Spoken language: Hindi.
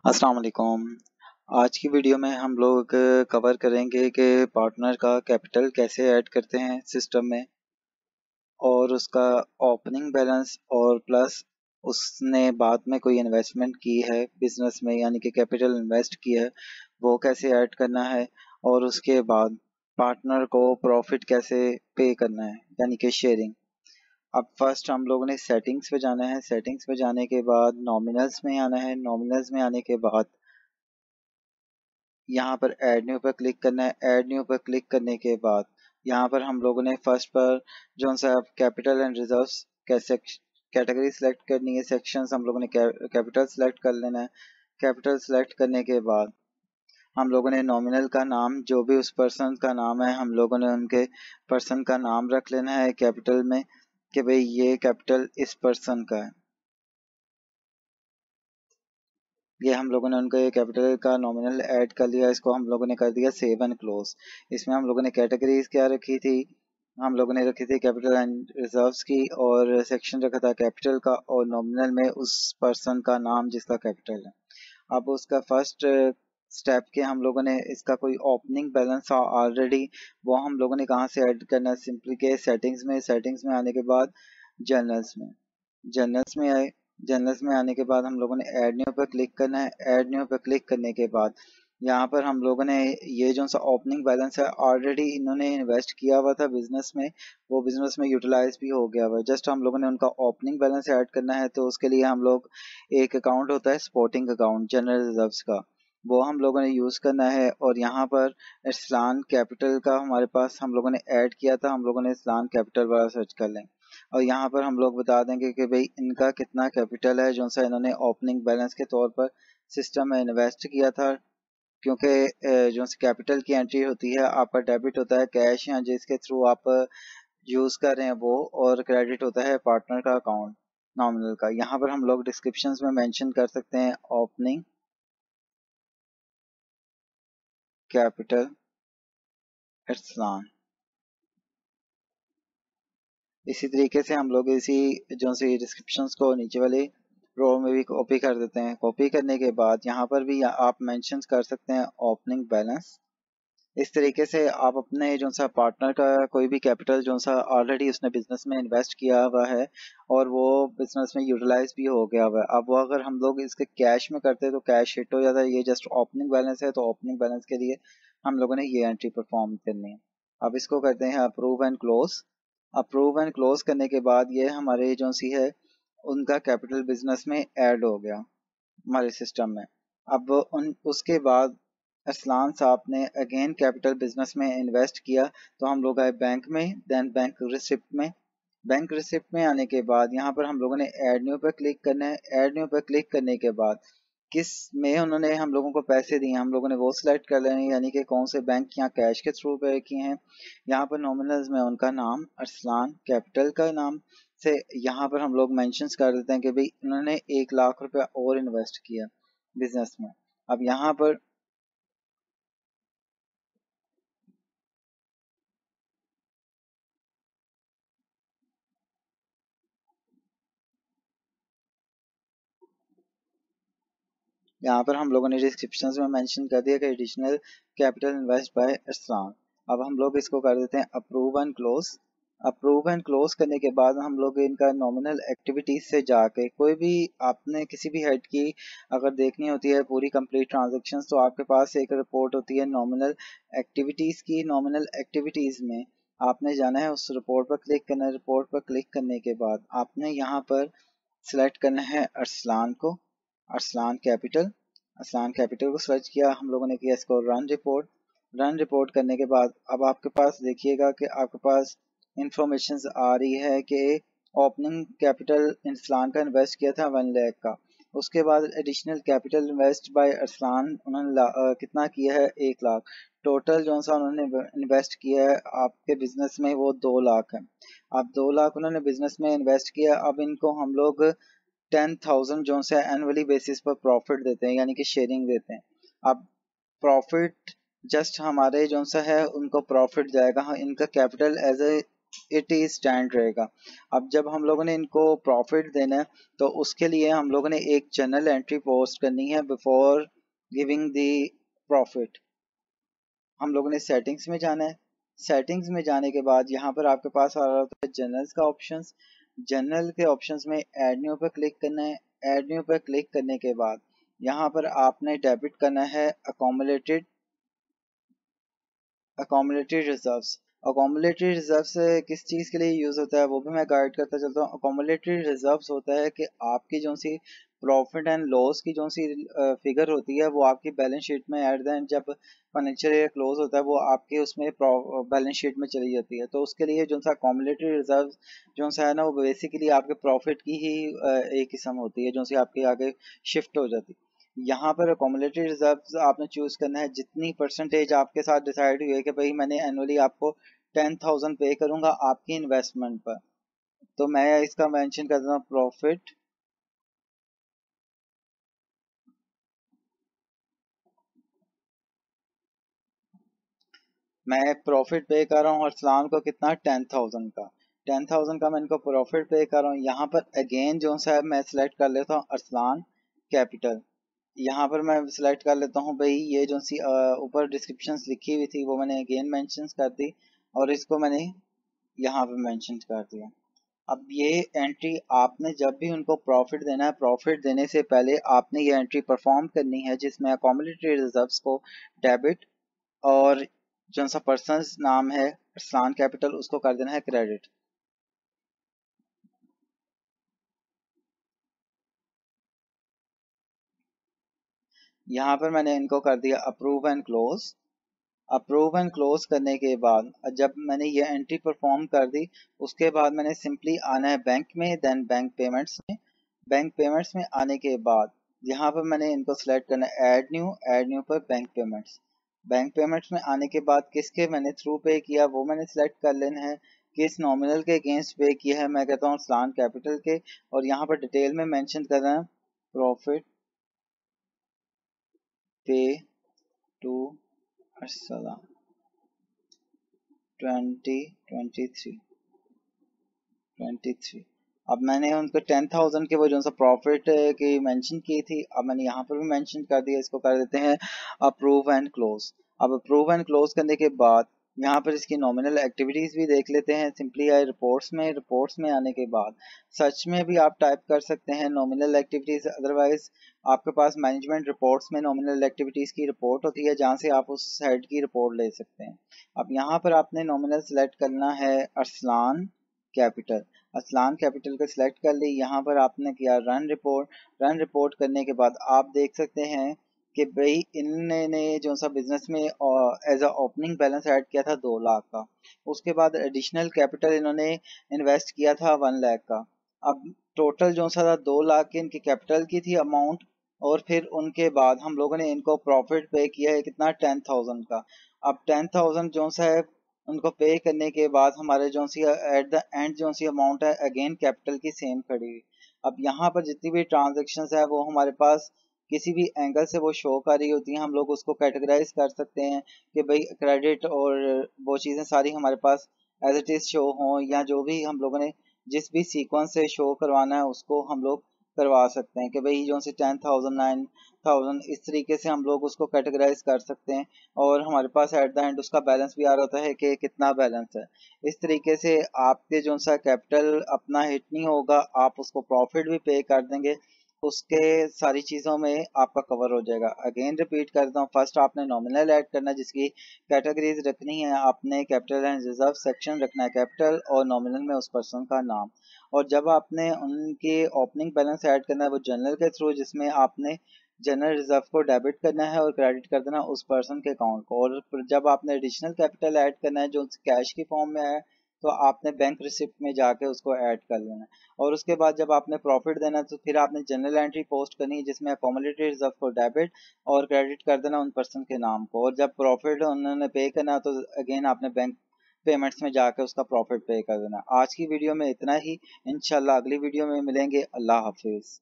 अस्सलाम वालेकुम। आज की वीडियो में हम लोग कवर करेंगे कि पार्टनर का कैपिटल कैसे ऐड करते हैं सिस्टम में और उसका ओपनिंग बैलेंस और प्लस उसने बाद में कोई इन्वेस्टमेंट की है बिजनेस में यानी कि कैपिटल इन्वेस्ट किया है वो कैसे ऐड करना है और उसके बाद पार्टनर को प्रॉफिट कैसे पे करना है यानी कि शेयरिंग। अब फर्स्ट हम लोगों ने सेटिंग्स पे जाना है। सेटिंग्स पे जाने के बाद नॉमिनल्स में आना है। नॉमिनल्स में आने के बाद यहाँ पर ऐड न्यू पर क्लिक करना है। ऐड न्यू पर क्लिक करने के बाद यहाँ पर हम लोगों ने फर्स्ट पर जो सा capital and reserves category select करनी है। सेक्शंस हम लोगों ने कैपिटल सेलेक्ट कर लेना है। कैपिटल सेलेक्ट करने के बाद हम लोगों ने नॉमिनल का नाम जो भी उस पर्सन का नाम है हम लोगों ने उनके पर्सन का नाम रख लेना है कैपिटल में कि भाई ये कैपिटल इस पर्सन का है। ये हम लोगों ने उनके कैपिटल का नॉमिनल ऐड कर लिया। इसको हम लोगों ने कर दिया सेव एंड क्लोज। इसमें हम लोगों ने कैटेगरीज क्या रखी थी, हम लोगों ने रखी थी कैपिटल एंड रिजर्व्स की और सेक्शन रखा था कैपिटल का और नॉमिनल में उस पर्सन का नाम जिसका कैपिटल है। अब उसका फर्स्ट स्टेप के हम लोगों ने इसका कोई ओपनिंग बैलेंस ऑलरेडी वो हम लोगों ने कहाँ से ऐड करना है, सिंपली के सेटिंग्स में। सेटिंग्स में आने के बाद जर्नल्स में, जर्नल्स में आए। जर्नल्स में आने के बाद हम लोगों ने ऐड न्यू पर क्लिक करना है। ऐड न्यू पर क्लिक करने के बाद यहाँ पर हम लोगों ने ये जो सा ओपनिंग बैलेंस है ऑलरेडी इन्होंने इन्वेस्ट किया हुआ था बिजनेस में, वो बिजनेस में यूटिलाइज भी हो गया हुआ है। जस्ट हम लोगों ने उनका ओपनिंग बैलेंस ऐड करना है तो उसके लिए हम लोग एक अकाउंट होता है स्पोर्टिंग अकाउंट जनरल रिजर्व्स का, वो हम लोगों ने यूज करना है। और यहाँ पर इस्लान कैपिटल का हमारे पास हम लोगों ने ऐड किया था, हम लोगों ने इस्लान कैपिटल वाला सर्च कर लें और यहाँ पर हम लोग बता देंगे कि भाई इनका कितना कैपिटल है जो सा इन्होंने ओपनिंग बैलेंस के तौर पर सिस्टम में इन्वेस्ट किया था। क्योंकि जो कैपिटल की एंट्री होती है आपका डेबिट होता है कैश या जिसके थ्रू आप यूज कर रहे हैं वो, और क्रेडिट होता है पार्टनर का अकाउंट नॉमिनल का। यहाँ पर हम लोग डिस्क्रिप्शंस में मेंशन कर सकते हैं ओपनिंग कैपिटल इस्लान। इसी तरीके से हम लोग इसी जो सी डिस्क्रिप्शंस को नीचे वाले रो में भी कॉपी कर देते हैं। कॉपी करने के बाद यहाँ पर भी आप मेंशन कर सकते हैं ओपनिंग बैलेंस। इस तरीके से आप अपने जो सा पार्टनर का कोई भी कैपिटल जो सा ऑलरेडी उसने बिजनेस में इन्वेस्ट किया हुआ है और वो बिजनेस में यूटिलाइज भी हो गया हुआ है, अब वो अगर हम लोग इसके कैश में करते हैं तो कैश हिट हो जाता है। ये जस्ट ओपनिंग बैलेंस है तो ओपनिंग बैलेंस के लिए हम लोगों ने ये एंट्री परफॉर्म करनी है। अब इसको करते हैं approve and close. Approve and close करने के बाद ये हमारे जो सी है उनका कैपिटल बिजनेस में ऐड हो गया हमारे सिस्टम में। अब उन उसके बाद असलान साहब ने अगेन कैपिटल बिजनेस में इन्वेस्ट किया तो हम लोग आए बैंक में, देन बैंक रिसिप्ट में। बैंक रिसिप्ट में आने के बाद यहाँ पर हम लोगों ने ऐड न्यू पर क्लिक करना है। ऐड न्यू पर क्लिक करने के बाद किस में उन्होंने हम लोगों को पैसे दिए हम लोगों ने वो सिलेक्ट कर लेने यानी कि कौन से बैंक या कैश के थ्रू पे किए हैं। यहाँ पर नॉमिनल्स में उनका नाम अरसलान कैपिटल का नाम से यहाँ पर हम लोग मेंशंस कर देते हैं कि भाई उन्होंने 1 लाख रुपया और इन्वेस्ट किया बिजनेस में। अब यहाँ पर हम लोगों ने डिस्क्रिप्शन में मेंशन कर दिया कि additional capital invest by Arsalan. अब हम लोग इसको कर देते हैं approve and close. Approve and close करने के बाद हम लोग इनका नॉमिनल एक्टिविटीज से जाके कोई भी आपने किसी भी हेड की अगर देखनी होती है पूरी कंप्लीट ट्रांजेक्शन्स तो आपके पास एक रिपोर्ट होती है नॉमिनल एक्टिविटीज की। नॉमिनल एक्टिविटीज में आपने जाना है, उस रिपोर्ट पर क्लिक करना है। रिपोर्ट पर क्लिक करने के बाद आपने यहाँ पर सिलेक्ट करना है अरसलान को, अरसलान कैपिटल। अरसलान कैपिटल को सर्च किया, हम लोगों ने किया इसको रन रिपोर्ट। रन रिपोर्ट करने के बाद अब आपके पास देखिएगा कि आपके पास इंफॉर्मेशन आ रही है कि ओपनिंग कैपिटल अरसलान का इन्वेस्ट किया था 1 लाख का। उसके बाद additional capital invest by Arsalan उन्होंने कितना किया है 1 लाख। टोटल जो सा उन्होंने इन्वेस्ट किया है आपके बिजनेस में वो 2 लाख है। अब 2 लाख उन्होंने बिजनेस में इन्वेस्ट किया। अब इनको हम लोग 10,000 जो से एनुअली बेसिस पर प्रॉफिट देते हैं यानी कि शेयरिंग देते हैं। अब प्रॉफिट जस्ट हमारे जो सा है उनको प्रॉफिट जाएगा, हाँ इनका capital as a it is stand रहेगा। अब जब हम लोगों ने इनको प्रॉफिट देना है तो उसके लिए हम लोगों ने एक जर्नल एंट्री पोस्ट करनी है बिफोर गिविंग द प्रॉफिट। हम लोगों ने सेटिंग्स में जाना है। सेटिंग्स में जाने के बाद यहाँ पर आपके पास आ रहा होता है जर्नल्स का ऑप्शंस। जर्नल के ऑप्शंस में ऐड न्यू पर क्लिक करना है। ऐड न्यू पर क्लिक करने के बाद यहाँ पर आपने डेबिट करना है अकोमोडेटेड रिजर्व्स। अकोमोडेटेड रिजर्व्स किस चीज़ के लिए यूज़ होता है वो भी मैं गाइड करता चलता हूँ। अकोमोडेटेड रिजर्व्स होता है कि आपकी जो सी प्रॉफिट एंड लॉस की जो सी फिगर होती है वो आपकी बैलेंस शीट में एट द एंड जब फाइनेंशियल ईयर क्लोज होता है वो आपके उसमें बैलेंस शीट में चली जाती है। तो उसके लिए जो सा अकोमोडेटेड रिजर्व जो सा है ना वो बेसिकली आपके प्रॉफिट की ही एक किस्म होती है जो सी आपके आगे शिफ्ट हो जाती है। यहाँ पर अकोमोडेटेड रिजर्व आपने चूज करना है। जितनी परसेंटेज आपके साथ डिसाइड हुई है कि भाई मैंने एनुअली आपको 10,000 पे करूंगा आपकी इन्वेस्टमेंट पर, तो मैं इसका मेंशन कर दूंगा प्रॉफिट। मैं प्रॉफिट पे कर रहा हूँ अरसलान को कितना 10,000 का। 10,000 का मैं इनको प्रॉफिट पे कर रहा हूँ। यहाँ पर अगेन जो सा है मैं सिलेक्ट कर लेता हूँ अरसलान कैपिटल। यहाँ पर मैं सिलेक्ट कर लेता हूँ भाई ये जो सी ऊपर डिस्क्रिप्शन लिखी हुई थी वो मैंने अगेन मेंशन कर दी और इसको मैंने यहाँ पे मेंशन कर दिया। अब ये एंट्री आपने जब भी उनको प्रॉफिट देना है प्रॉफिट देने से पहले आपने ये एंट्री परफॉर्म करनी है जिसमें अकोमोडेटेड रिजर्व्स को डेबिट और जो सा पर्सन नाम है अरसलान कैपिटल उसको कर देना है क्रेडिट। यहाँ पर मैंने इनको कर दिया approve and close. Approve and close करने के बाद जब मैंने ये एंट्री परफॉर्म कर दी उसके बाद मैंने सिंपली आना है बैंक में देन बैंक पेमेंट्स में। बैंक पेमेंट्स में आने के बाद यहाँ पर मैंने इनको सिलेक्ट करना है ऐड न्यू पर बैंक पेमेंट्स। बैंक पेमेंट्स में आने के बाद किसके मैंने थ्रू पे किया वो मैंने सिलेक्ट कर लेना है। किस नॉमिनल के अगेंस्ट पे किया है मैं कहता हूँ अरसलान कैपिटल के। और यहाँ पर डिटेल में मेंशन करना है प्रॉफिट पे टू अरसलान 2023। अब मैंने उनको 10,000 के वो जो सा प्रॉफिट की मेंशन की थी अब मैंने यहाँ पर भी मेंशन कर दिया। इसको कर देते हैं अप्रूव एंड क्लोज। अब अप्रूव एंड क्लोज करने के बाद यहाँ पर इसकी नॉमिनल एक्टिविटीज भी देख लेते हैं। सिंपली आई रिपोर्ट्स में आने के बाद सर्च में भी आप टाइप कर सकते हैं नॉमिनल एक्टिविटीज। अदरवाइज आपके पास मैनेजमेंट रिपोर्ट्स में नॉमिनल एक्टिविटीज की रिपोर्ट होती है जहाँ से आप उस हेड की रिपोर्ट ले सकते हैं। अब यहाँ पर आपने नॉमिनल सेलेक्ट करना है अरसलान कैपिटल। असलान कैपिटल को सिलेक्ट कर ली। यहाँ पर आपने किया रन रिपोर्ट करने के बाद आप देख सकते हैं कि भाई इन्होंने जो सा बिजनेस में as a opening balance add किया था 2 लाख का। उसके बाद एडिशनल कैपिटल इन्होंने इन्वेस्ट किया था 1 लाख का। अब टोटल जो सा था 2 लाख की इनकी कैपिटल की थी अमाउंट। और फिर उनके बाद हम लोगों ने इनको प्रॉफिट पे किया है कितना 10,000 का। अब 10,000 जो सा है उनको पे करने के बाद हमारे जो सी एट द एंड जो सी अमाउंट है अगेन कैपिटल की सेम खड़ी हुई। अब यहाँ पर जितनी भी ट्रांजेक्शन है वो हमारे पास किसी भी एंगल से वो शो कर रही होती हैं। हम लोग उसको कैटेगराइज कर सकते हैं कि भाई क्रेडिट और वो चीज़ें सारी हमारे पास एज इट इज़ शो हों या जो भी हम लोगों ने जिस भी सीक्वेंस से शो करवाना है उसको हम लोग करवा सकते हैं कि भाई जो से 10,000 9,000 इस तरीके से हम लोग उसको कैटेगराइज कर सकते हैं। और हमारे पास एट द एंड उसका बैलेंस भी आ रहा होता है कि कितना बैलेंस है। इस तरीके से आपके जो सा कैपिटल अपना हिट नहीं होगा आप उसको प्रॉफिट भी पे कर देंगे उसके सारी चीज़ों में आपका कवर हो जाएगा। अगेन रिपीट करता हूँ फर्स्ट आपने नॉमिनल ऐड करना है जिसकी कैटेगरीज रखनी है। आपने कैपिटल एंड रिजर्व सेक्शन रखना है कैपिटल और नॉमिनल में उस पर्सन का नाम। और जब आपने उनके ओपनिंग बैलेंस ऐड करना है वो जनरल के थ्रू जिसमें आपने जनरल रिजर्व को डेबिट करना है और क्रेडिट कर देना उस पर्सन के अकाउंट को। और जब आपने एडिशनल कैपिटल ऐड करना है जो कैश की फॉर्म में है तो आपने बैंक रिसिप्ट में जाके उसको ऐड कर लेना है। और उसके बाद जब आपने प्रॉफिट देना है तो फिर आपने जनरल एंट्री पोस्ट करनी है जिसमें अकोमोडेटेड रिजर्व को डेबिट और क्रेडिट कर देना उन पर्सन के नाम को। और जब प्रॉफिट उन्होंने पे करना तो अगेन आपने बैंक पेमेंट्स में जाकर उसका प्रॉफिट पे कर देना। आज की वीडियो में इतना ही। इंशाल्लाह अगली वीडियो में मिलेंगे। अल्लाह हाफिज।